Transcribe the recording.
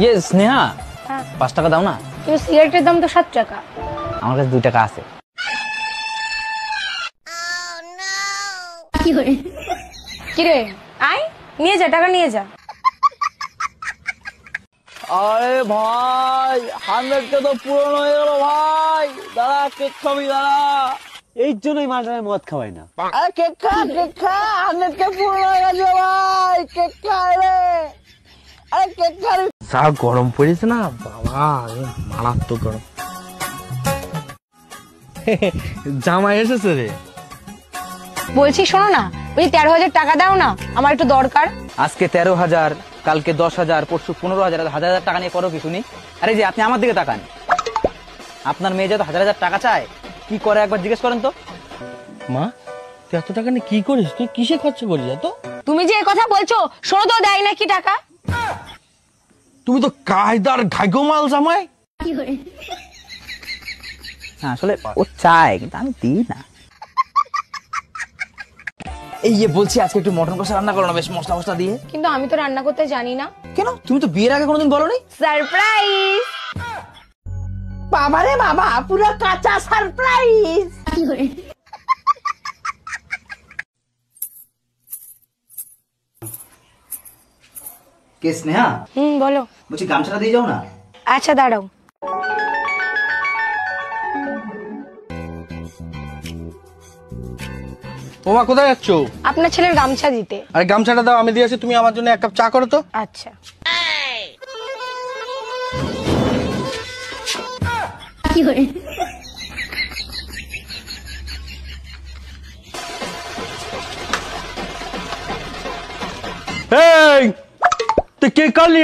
ইয়ে স্নেহা, হ্যাঁ 5 টাকা দাও না। কিন্তু সিগারেটের দাম তো 7 টাকা। আমার কাছে 2 টাকা আছে। কি রে, আয় নিয়ে যা, টাকা নিয়ে যা। আরে ভাই 100 কে তো পুরনো হয়ে গেল ভাই। দাঁড়া, কেক খাবি দাঁড়া। এই জন্যই মাঝে মদ খাওয়াই না। আরে কেক খা 100 কে পুরনো হয়ে গেছে ভাই। কেক খা রে, আরে কেক খা। যা গরম পড়েছে না বাবা, মারাত্মক গরম। জামাই এসেছে রে। বলছি শোনো না, ওই 13,000 টাকা দাও না, আমার একটু দরকার। আজকে 13,000, কালকে 10,000, পরশু 15,000, 1,000 টাকা নিয়ে করো কি শুনি? আরে যে আপনি আমার দিকে তাকান, আপনার মেয়ে যত 1,000 টাকা চায়, কি করে একবার জিজ্ঞেস করেন তো। মা তুই এত টাকা নিয়ে কি করিস? তুই কিসে খরচ করিস এত? তুমি যে কথা বলছো, শোনো তো দেয় নাকি টাকা? তুমি তো কায়দার ঘাইগো মাল জামাই। হ্যাঁ আসলে ও চায়, কিন্তু আমি দিই না। এই যে বলছি আজকে একটু মটন কষা রান্না করো না, বেশ মশলা মশলা দিয়ে। কিন্তু আমি তো রান্না করতে জানি না। কেন? তুমি তো বিয়ের আগে কোনোদিন বলোনি। সারপ্রাইজ। বাবা রে বাবা, পুরো কাঁচা সারপ্রাইজ। কে স্নেহা? বলো। বলছি গামছাটা দিয়ে যাও না। আচ্ছা দাঁড়াও। ওমা কোথায় যাচ্ছ? আপনার ছেলের গামছা দিতে। আরে গামছাটা দাও, আমি দিয়ে আসি। তুমি আমার জন্য 1 কাপ চা করো তো। আচ্ছা। এই তুই কি করলি?